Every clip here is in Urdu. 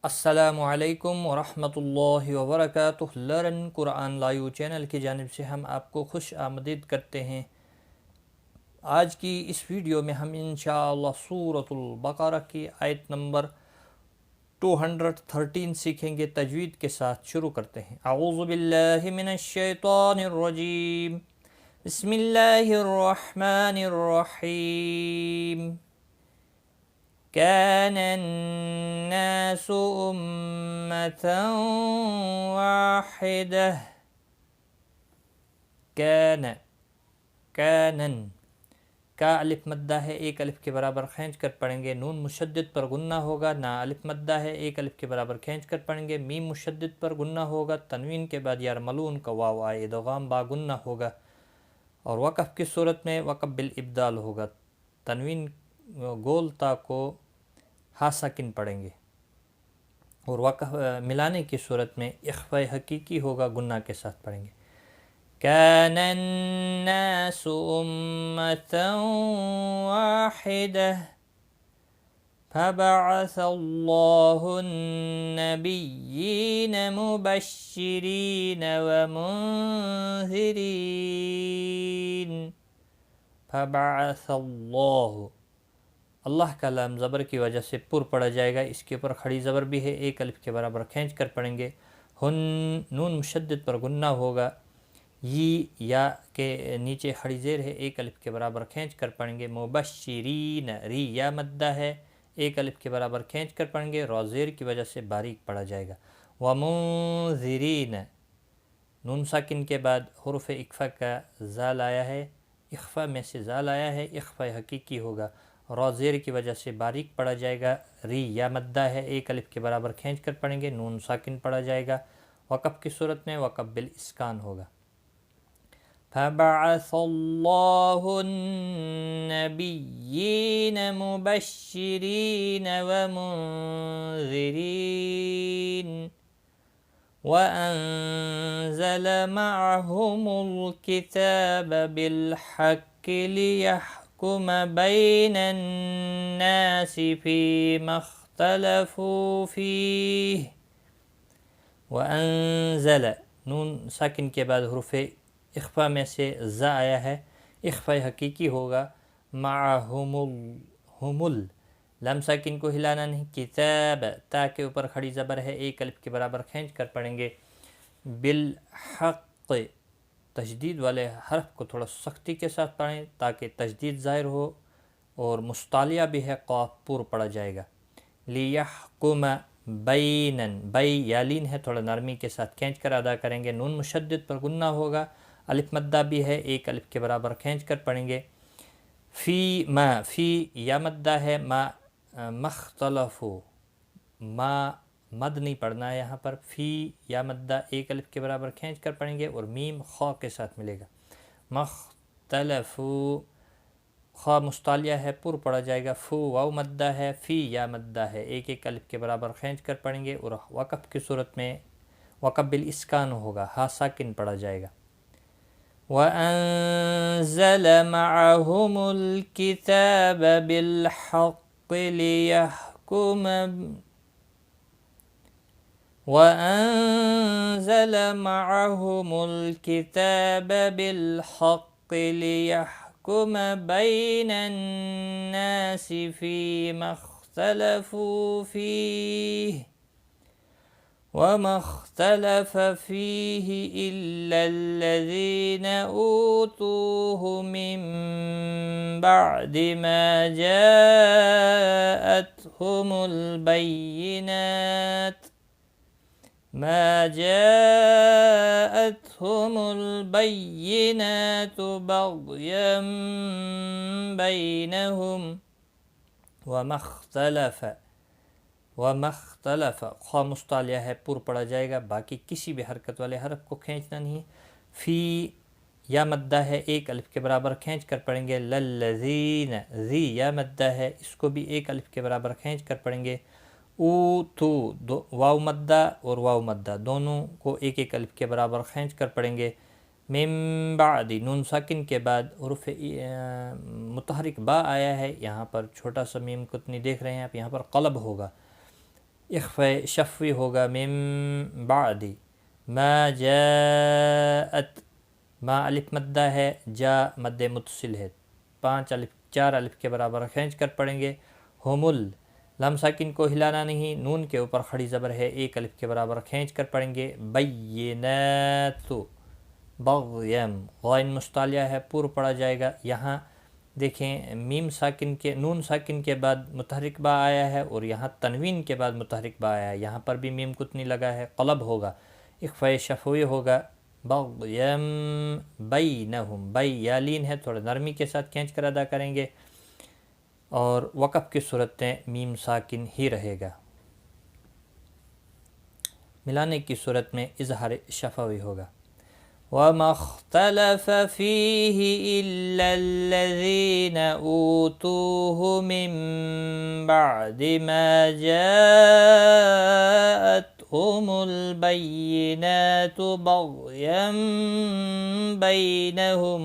السلام علیکم ورحمۃ اللہ وبرکاتہ۔ لرن قرآن لائیو چینل کی جانب سے ہم آپ کو خوش آمدید کرتے ہیں۔ آج کی اس ویڈیو میں ہم انشاءاللہ سورۃ البقرہ کی آیت نمبر 213 سیکھیں گے۔ تجوید کے ساتھ شروع کرتے ہیں۔ اعوذ باللہ من الشیطان الرجیم، بسم اللہ الرحمن الرحیم۔ كان الناس أمة واحدة۔ كانن کا الف مدہ ہے، ایک الف کے برابر کھینچ کر پڑھیں گے۔ نون مشدد پر غنہ ہوگا۔ نا الف مدہ ہے، ایک الف کے برابر کھینچ کر پڑھیں گے۔ میم مشدد پر غنہ ہوگا۔ تنوین کے بعد یرملون کا واو آئے، ادغام با غنہ ہوگا۔ اور وقف کی صورت میں وقف بالابدال ہوگا۔ تنوین گول تا کو ہا ساکن پڑھیں گے، اور وقف ملانے کی صورت میں اخفاء حقیقی ہوگا، غنہ کے ساتھ پڑھیں گے۔ كان الناس أمة واحدة فبعث الله النبيين مبشرين ومنذرين۔ فبعث الله، اللہ کا لام زبر کی وجہ سے پر پڑا جائے گا، اس کے اوپر کھڑی زبر بھی ہے، ایک الف کے برابر کھینچ کر پڑھیں گے۔ نون مشدد پر غنہ ہوگا۔ یا کے نیچے کھڑی زیر ہے، ایک الف کے برابر کھینچ کر پڑھیں گے۔ مبشرین، ری یا مدہ ہے، ایک الف کے برابر کھینچ کر پڑھیں گے، را زیر کی وجہ سے باریک پڑھا جائے گا۔ ومنذرین، نون ساکن کے بعد حروف اقفا کا زال آیا ہے، اخفا میں سے زال آیا ہے، اخفا حقیقی ہوگا، را زیر کی وجہ سے باریک پڑھا جائے گا۔ ری یا مدہ ہے، ایک الف کے برابر کھینچ کر پڑھیں گے، نون ساکن پڑھا جائے گا۔ وقف کی صورت میں وقف بالاسکان ہوگا۔ فبعث اللہ النبیین مبشرین ومنذرین وأنزل معهم الكتاب بالحق ليحكم بين الناس فيما اختلفوا فيه۔ وأنزل، نون ساکن کے بعد حروف اخفا میں سے زا آیا ہے، اخفا حقیقی ہوگا۔ معہم لام ساکن کو ہلانا نہیں۔ کتاب، تا کے اوپر کھڑی زبر ہے، ایک الف کے برابر کھینچ کر پڑھیں گے۔ بالحق، تشدید والے حرف کو تھوڑا سختی کے ساتھ پڑھیں تاکہ تشدید ظاہر ہو، اور مستعلیہ بھی ہے، قاف پور پڑا جائے گا۔ لیحکم بینن، بی یالین ہے، تھوڑا نرمی کے ساتھ کھینچ کر ادا کریں گے۔ نون مشدد پر غنہ ہوگا، الف مدہ بھی ہے، ایک الف کے برابر کھینچ کر پڑھیں گے۔ فی ما، فی یا مدہ ہے، ما مختلفو، ما مد نہیں پڑھنا ہے یہاں پر۔ فی یا مدہ ایک الف کے برابر کھینچ کر پڑھیں گے، اور میم خا کے ساتھ ملے گا۔ مختلفو، خا مستعلیہ ہے، پر پڑھا جائے گا۔ فو واو مدہ ہے، فی یا مدہ ہے، ایک ایک الف کے برابر کھینچ کر پڑھیں گے، اور وقف کی صورت میں وقف بالاسکان ہوگا، ہا ساکن پڑھا جائے گا۔ وَأَنزَلَ مَعَهُمُ الْكِتَابَ بِالْحَقِّ لِيَحْكُمَ وَأَنزَلَ مَعَهُمُ الْكِتَابَ بِالْحَقِّ لِيَحْكُمَ بَيْنَ النَّاسِ فِيمَا اخْتَلَفُوا فِيهِ وَمَا اخْتَلَفَ فِيهِ إِلَّا الَّذِينَ أُوتُوهُ مِن بَعْدِ مَا جَاءَتْهُمُ الْبَيِّنَاتُ بَغْيًا بَيْنَهُمْ وَمَا اخْتَلَفَ، خواہ مستعلیہ ہے، پر پڑھا جائے گا، باقی کسی بھی حرکت والے حرف کو کھینچنا نہیں۔ فی یا مدہ ہے، ایک الف کے برابر کھینچ کر پڑھیں گے۔ للذین، ذی یا مدہ ہے، اس کو بھی ایک الف کے برابر کھینچ کر پڑھیں گے۔ اوتو، واو مدہ اور واو مدہ دونوں کو ایک ایک الف کے برابر کھینچ کر پڑھیں گے۔ من بعد، نون ساکن کے بعد حروف متحرک با آیا ہے، یہاں پر چھوٹا سا میم کو نہیں دیکھ رہے ہیں آپ، یہاں پر قلب ہوگا، اخفے شفوی ہوگا من بعد ما جاءت، ما الف مدہ ہے، جا مد متصل ہے، 4 الف کے برابر کھینچ کر پڑھیں گے۔ ہمل لام ساکن کو ہلانا نہیں، نون کے اوپر کھڑی زبر ہے، 1 الف کے برابر کھینچ کر پڑھیں گے۔ بینات بغیم، غین مستعلیہ ہے، پور پڑا جائے گا۔ یہاں دیکھیں میم ساکن کے نون ساکن کے بعد متحرک با آیا ہے، اور یہاں تنوین کے بعد متحرک با آیا ہے، یہاں پر بھی میم کتنی لگا ہے، قلب ہوگا، اخفاء شفوی ہوگا۔ بغیم بینہم، بی یا لین ہے، تھوڑا نرمی کے ساتھ کھینچ کر ادا کریں گے، اور وقف کی صورت میں میم ساکن ہی رہے گا۔ ملانے کی صورت میں اظہار شفوی ہوگا۔ وَمَا اخْتَلَفَ فِيهِ إِلَّا الَّذِينَ أُوتُوهُ مِن بَعْدِ مَا جَاءَتْهُمُ الْبَيِّنَاتُ بَغْيًا بَيْنَهُمْ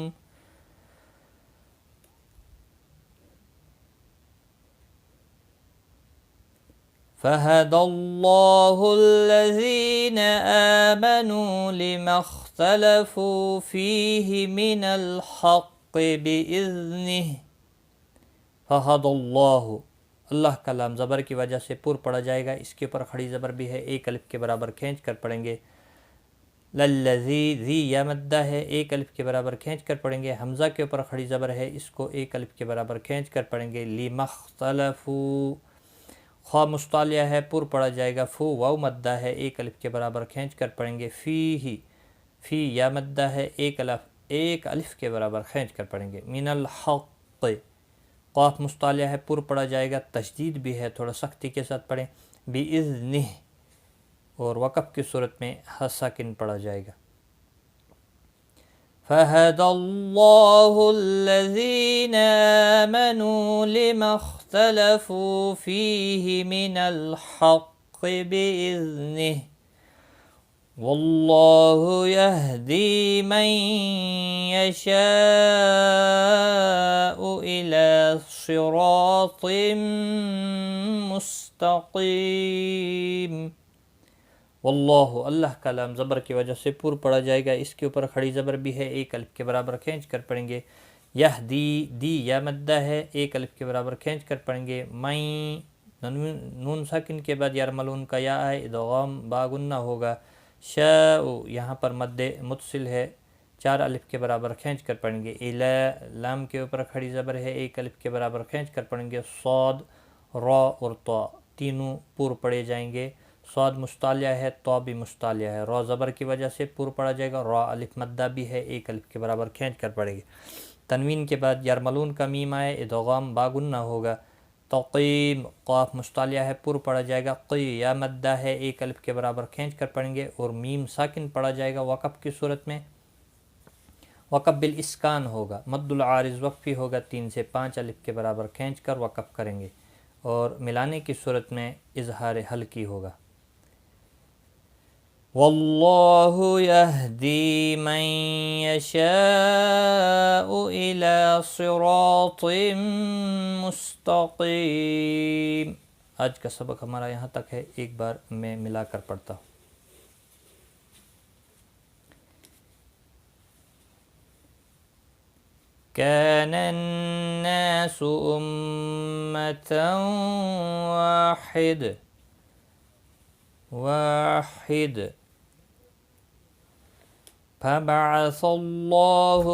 فَهَدَى اللَّهُ الَّذِينَ آمَنُوا لِمَا اخْتَلَفُوا فِيهِ مِنَ الْحَقِّ بِإِذْنِهِ۔ فَهَدَى اللَّهُ، اللہ کا لام زبر کی وجہ سے پور پڑا جائے گا، اس کے اوپر کھڑی زبر بھی ہے، 1 الف کے برابر کھینچ کر پڑھیں گے۔ للذی، ذی یا مدہ ہے، 1 الف کے برابر کھینچ کر پڑھیں گے۔ حمزہ کے اوپر کھڑی زبر ہے، اس کو 1 الف کے برابر کھینچ کر پڑھیں گے۔ لِمَا اخْتَلَفُوا، خواہ مستعلیہ ہے، پور پڑا جائے گا۔ فو واو مدہ ہے، 1 الف کے برابر کھینچ کر پڑھیں گے۔ فیہ، فی یا مدہ ہے، 1 الف کے برابر کھینچ کر پڑھیں گے۔ من الحق، قاف مستعلیہ ہے، پور پڑا جائے گا، تشدید بھی ہے، تھوڑا سختی کے ساتھ پڑھیں۔ بِإِذْنِهِ، اور وقف کی صورت میں ساکن پڑا جائے گا۔ فَهَدَى اللَّهُ الَّذِينَ آمَنُوا لِمَا اخْتَلَفُوا فِيهِ مِنَ الْحَقِّ بِإِذْنِهِ وَاللَّهُ يَهْدِي مَن يَشَاءُ إِلَى صِرَاطٍ مُسْتَقِيمٍ۔ واللہ، اللہ کا لام زبر کی وجہ سے پور پڑا جائے گا، اس کے اوپر کھڑی زبر بھی ہے، 1 الف کے برابر کھینچ کر پڑھیں گے۔ یہدی، دی یا مدہ ہے، 1 الف کے برابر کھینچ کر پڑھیں گے۔ میں، نون ساکن کے بعد یرملون کا یا ہے، ادغام با گنہ ہوگا۔ شاء، یہاں پر مد متصل ہے، 4 الف کے برابر کھینچ کر پڑھیں گے۔ الی، لام کے اوپر کھڑی زبر ہے، 1 الف کے برابر کھینچ کر پڑھیں گے۔ صاد، را اور طا تینوں پور پڑے جائیں گے۔ صاد مستعلیہ ہے، طا بھی مستعلیہ ہے، را زبر کی وجہ سے پور پڑا جائے گا، را الف مدہ بھی ہے، 1 الف کے برابر کھینچ کر پڑے گی۔ تنوین کے بعد یرملون کا میم آئے، ادغام با گنہ ہوگا۔ تقیم، قاف مستعلیہ ہے، پور پڑا جائے گا، قی یا مدہ ہے، 1 الف کے برابر کھینچ کر پڑھیں گے، اور میم ساکن پڑا جائے گا وقف کی صورت میں۔ وقف بالاسکان ہوگا، مد العارض وقفی ہوگا، 3 سے 5 الف کے برابر کھینچ کر وقف کریں گے، اور ملانے کی صورت میں اظہار حلقی ہوگا۔ واللہ یہدی من یشاء الی صراط مستقیم۔ آج کا سبق ہمارا یہاں تک ہے، ایک بار میں ملا کر پڑھتا ہوں۔ كان الناس أمة واحد فبعث الله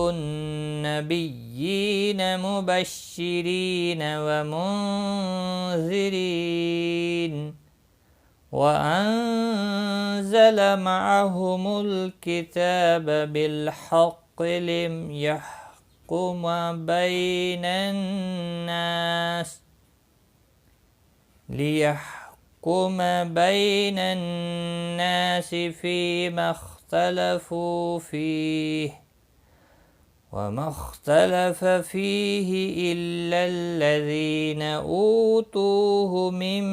النبيين مبشرين ومنذرين وأنزل معهم الكتاب بالحق ليحكم بين الناس فيما اختلفوا فيه وما اختلف فيه إلا الذين أوتوه من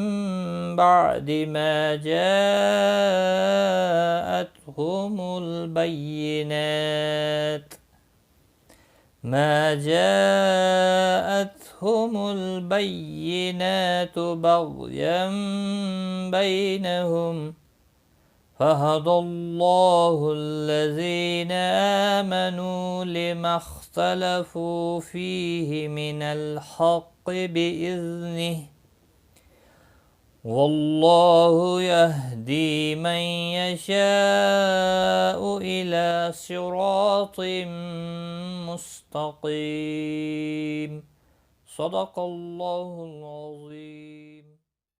بعد ما جاءتهم البينات جاءتهم البينات بغيا بينهم فهدى الله الذين آمنوا لما اختلفوا فيه من الحق بإذنه والله يهدي من يشاء إلى صراط مستقيم. صدق الله العظيم.